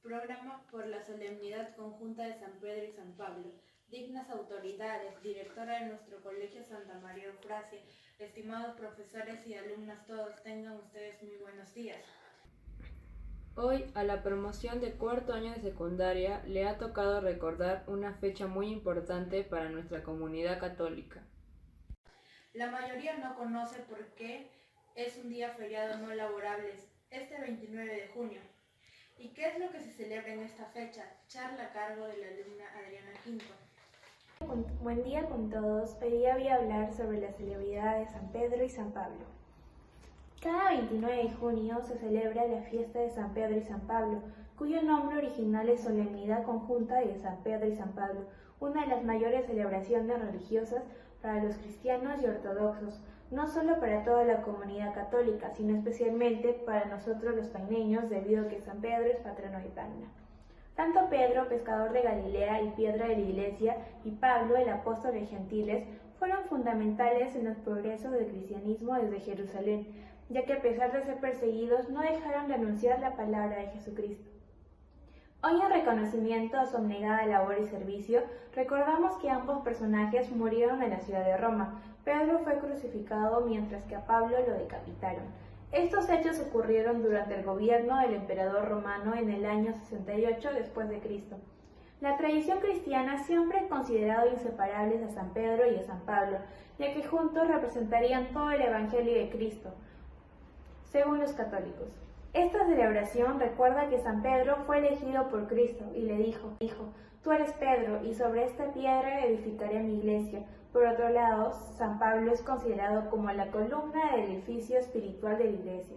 Programa por la Solemnidad Conjunta de San Pedro y San Pablo. Dignas autoridades, directora de nuestro Colegio Santa María Eufrasia, estimados profesores y alumnas todos, tengan ustedes muy buenos días. Hoy, a la promoción de cuarto año de secundaria, le ha tocado recordar una fecha muy importante para nuestra comunidad católica. La mayoría no conoce por qué es un día feriado no laborable, este 29 de junio. ¿Y qué es lo que se celebra en esta fecha? Charla a cargo de la alumna Adriana Quinto. Buen día con todos. Hoy día voy a hablar sobre la celebridad de San Pedro y San Pablo. Cada 29 de junio se celebra la fiesta de San Pedro y San Pablo, cuyo nombre original es Solemnidad Conjunta de San Pedro y San Pablo, una de las mayores celebraciones religiosas para los cristianos y ortodoxos, no solo para toda la comunidad católica, sino especialmente para nosotros los paineños, debido a que San Pedro es patrono de Tacna. Tanto Pedro, pescador de Galilea y piedra de la iglesia, y Pablo, el apóstol de gentiles, fueron fundamentales en los progresos del cristianismo desde Jerusalén, ya que a pesar de ser perseguidos no dejaron de anunciar la palabra de Jesucristo. Hoy, en reconocimiento a su abnegada labor y servicio, recordamos que ambos personajes murieron en la ciudad de Roma. Pedro fue crucificado mientras que a Pablo lo decapitaron. Estos hechos ocurrieron durante el gobierno del emperador romano en el año 68 después de Cristo. La tradición cristiana siempre ha considerado inseparables a San Pedro y a San Pablo, ya que juntos representarían todo el Evangelio de Cristo, según los católicos. Esta celebración recuerda que San Pedro fue elegido por Cristo y le dijo, tú eres Pedro, y sobre esta piedra edificaré mi iglesia. Por otro lado, San Pablo es considerado como la columna del edificio espiritual de la iglesia,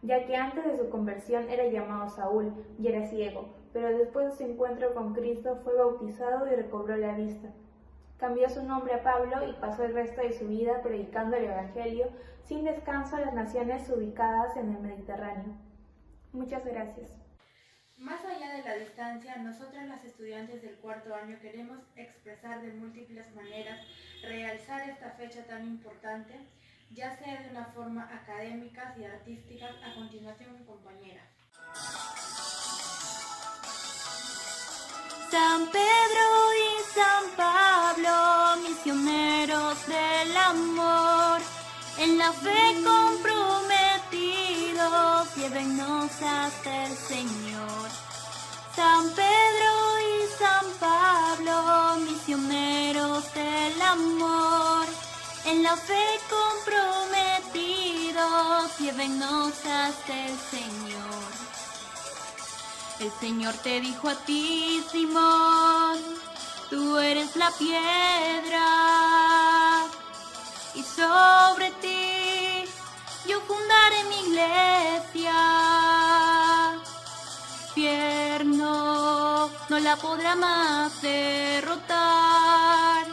ya que antes de su conversión era llamado Saúl y era ciego, pero después de su encuentro con Cristo fue bautizado y recobró la vista. Cambió su nombre a Pablo y pasó el resto de su vida predicando el Evangelio sin descanso a las naciones ubicadas en el Mediterráneo. Muchas gracias. Más allá de la distancia, nosotras las estudiantes del cuarto año queremos expresar de múltiples maneras, realzar esta fecha tan importante, ya sea de una forma académica y artística. A continuación, mi compañera. San Pedro y San Pablo, misioneros del amor, en la fe comprometidos, llévennos hasta el Señor. San Pedro y San Pablo, misioneros del amor, en la fe comprometidos, llévennos hasta el Señor. El Señor te dijo a ti, Simón, tú eres la piedra, y sobre ti yo fundaré mi iglesia. Infierno no la podrá más derrotar,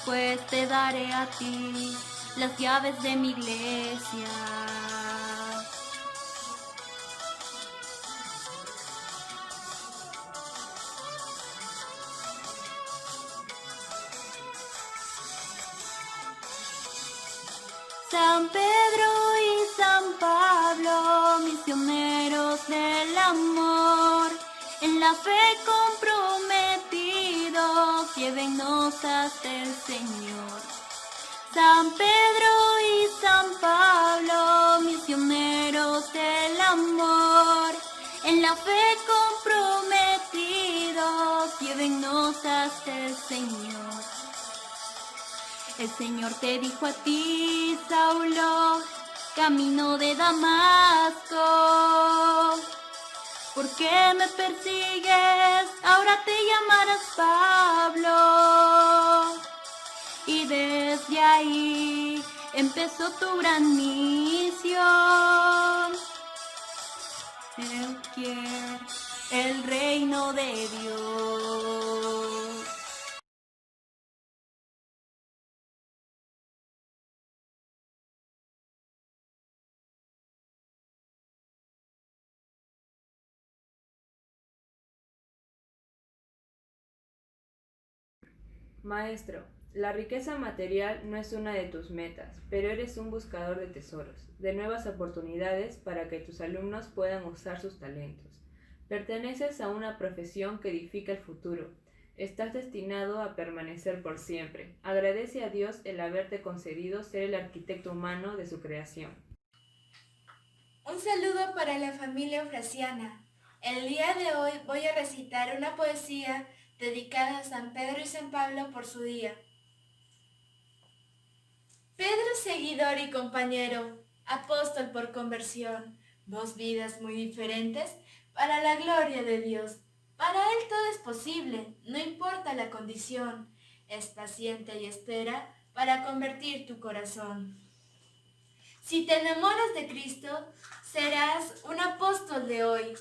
pues te daré a ti las llaves de mi iglesia. San Pedro y San Pablo, misioneros del amor, en la fe comprometidos, llévennos hasta el Señor. San Pedro y San Pablo, misioneros del amor, en la fe comprometidos, llévennos hasta el Señor. El Señor te dijo a ti, Saulo, camino de Damasco, ¿por qué me persigues? Ahora te llamarás Pablo. Y desde ahí empezó tu gran misión. Él quiere el reino de Dios. Maestro, la riqueza material no es una de tus metas, pero eres un buscador de tesoros, de nuevas oportunidades para que tus alumnos puedan usar sus talentos. Perteneces a una profesión que edifica el futuro. Estás destinado a permanecer por siempre. Agradece a Dios el haberte concedido ser el arquitecto humano de su creación. Un saludo para la familia Frasiana. El día de hoy voy a recitar una poesía dedicada a San Pedro y San Pablo por su día. Pedro, seguidor y compañero, apóstol por conversión, dos vidas muy diferentes para la gloria de Dios. Para Él todo es posible, no importa la condición. Es paciente y espera para convertir tu corazón. Si te enamoras de Cristo, serás un apóstol de hoy.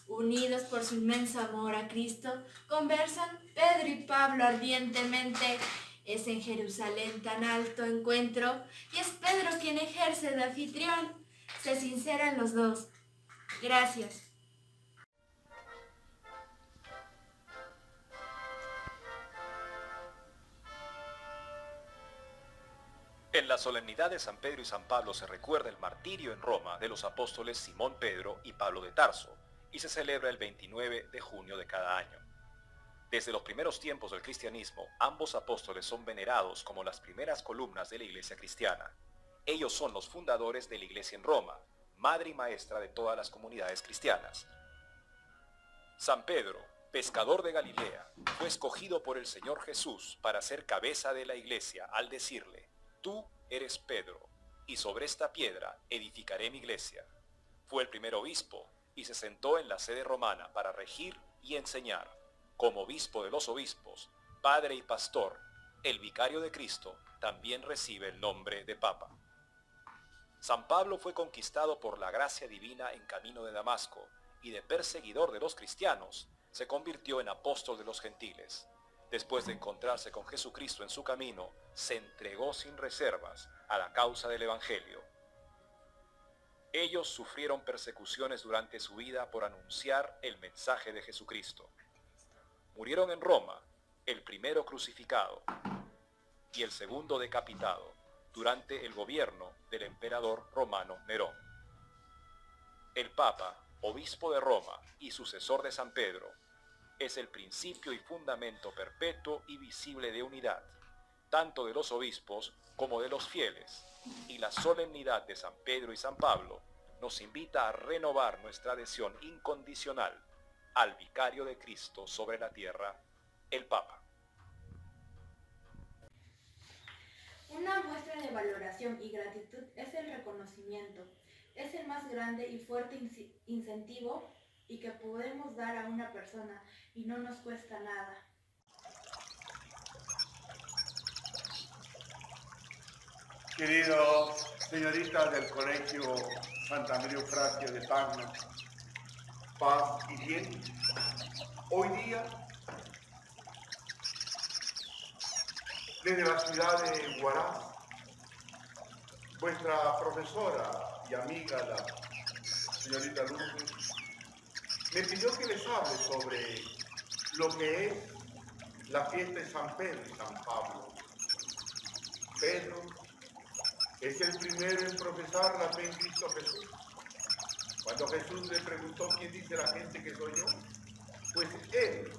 Unidos por su inmenso amor a Cristo, conversan Pedro y Pablo ardientemente. Es en Jerusalén tan alto encuentro, y es Pedro quien ejerce de anfitrión. Se sinceran los dos. Gracias. En la solemnidad de San Pedro y San Pablo se recuerda el martirio en Roma de los apóstoles Simón Pedro y Pablo de Tarso, y se celebra el 29 de junio de cada año. Desde los primeros tiempos del cristianismo, ambos apóstoles son venerados como las primeras columnas de la iglesia cristiana. Ellos son los fundadores de la iglesia en Roma, madre y maestra de todas las comunidades cristianas. San Pedro, pescador de Galilea, fue escogido por el Señor Jesús para ser cabeza de la iglesia al decirle: «Tú eres Pedro, y sobre esta piedra edificaré mi iglesia». Fue el primer obispo y se sentó en la sede romana para regir y enseñar. Como obispo de los obispos, padre y pastor, el vicario de Cristo también recibe el nombre de Papa. San Pablo fue conquistado por la gracia divina en camino de Damasco y de perseguidor de los cristianos, se convirtió en apóstol de los gentiles. Después de encontrarse con Jesucristo en su camino, se entregó sin reservas a la causa del Evangelio. Ellos sufrieron persecuciones durante su vida por anunciar el mensaje de Jesucristo. Murieron en Roma, el primero crucificado y el segundo decapitado, durante el gobierno del emperador romano Nerón. El Papa, obispo de Roma y sucesor de San Pedro, es el principio y fundamento perpetuo y visible de unidad, tanto de los obispos como de los fieles, y la solemnidad de San Pedro y San Pablo nos invita a renovar nuestra adhesión incondicional al vicario de Cristo sobre la tierra, el Papa. Una muestra de valoración y gratitud es el reconocimiento. Es el más grande y fuerte incentivo y que podemos dar a una persona y no nos cuesta nada. Queridos señoritas del Colegio Santa María Eufrasia de Tacna, paz y bien. Hoy día, desde la ciudad de Huaraz, vuestra profesora y amiga, la señorita Lourdes, me pidió que les hable sobre lo que es la fiesta de San Pedro y San Pablo. Pedro es el primero en profesar la fe en Cristo Jesús. Cuando Jesús le preguntó quién dice la gente que soy yo, pues él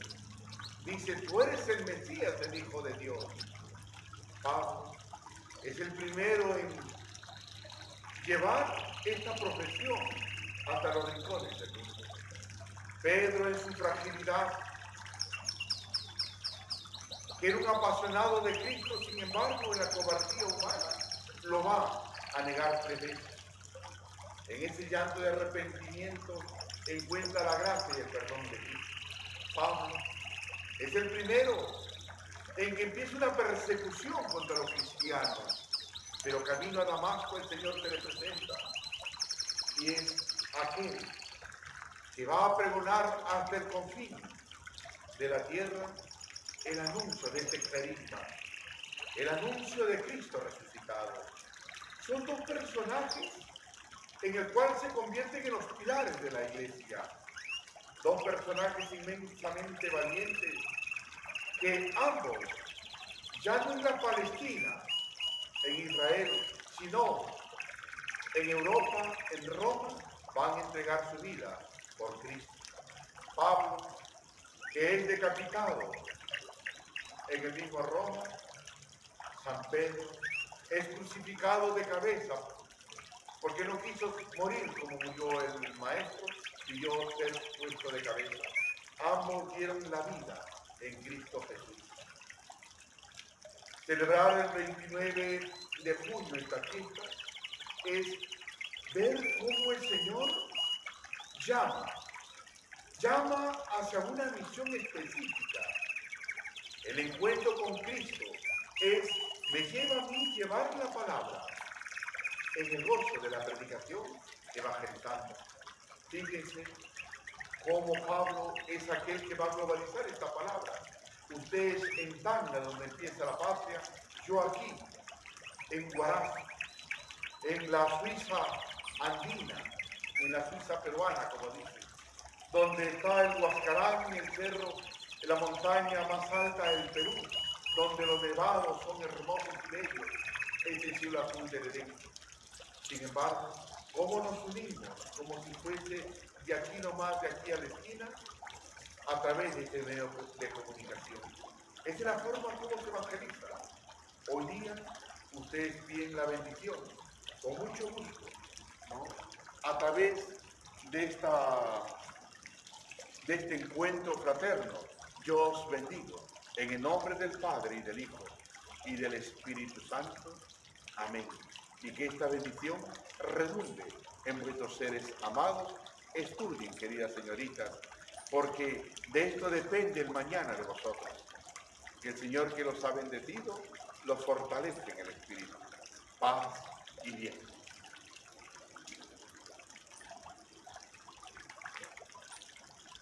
dice: tú eres el Mesías, el Hijo de Dios. Pablo es el primero en llevar esta profesión hasta los rincones del mundo. Pedro, en su fragilidad, que era un apasionado de Cristo, sin embargo, en la cobardía humana, lo va a negar 3 veces. En ese llanto de arrepentimiento encuentra la gracia y el perdón de Cristo. Pablo es el primero en que empieza una persecución contra los cristianos, pero camino a Damasco el Señor se le presenta y es aquel que va a pregonar hasta el confín de la tierra el anuncio de este carisma, el anuncio de Cristo resucitado. Son 2 personajes en el cual se convierten en los pilares de la iglesia. 2 personajes inmensamente valientes que ambos, ya no en la Palestina, en Israel, sino en Europa, en Roma, van a entregar su vida por Cristo. que es decapitado en el mismo Roma, San Pedro es crucificado de cabeza porque no quiso morir como murió el maestro, pidió ser puesto de cabeza. Ambos dieron la vida en Cristo Jesús. Celebrar el 29 de junio esta fiesta es ver cómo el Señor llama hacia una misión específica. El encuentro con Cristo me lleva a mí llevar la palabra en el gozo de la predicación evangelizando. Fíjense cómo Pablo es aquel que va a globalizar esta palabra. Ustedes en Tanga, donde empieza la patria, yo aquí, en Huaraz, en la Suiza andina, en la Suiza peruana, como dice, donde está el Huascarán, el cerro, la montaña más alta del Perú, donde los nevados son hermosos y bellos, es el cielo azul del Edén. Sin embargo, ¿cómo nos unimos? Como si fuese de aquí nomás, de aquí a la esquina, a través de este medio de comunicación. Esa es la forma como se evangeliza. Hoy día, ustedes piden la bendición, con mucho gusto, ¿no? A través de este encuentro fraterno, yo os bendigo, en el nombre del Padre y del Hijo y del Espíritu Santo. Amén. Y que esta bendición redunde en vuestros seres amados. Estudien, queridas señoritas, porque de esto depende el mañana de vosotros. Que el Señor que los ha bendecido, los fortalezca en el Espíritu. Paz y bien.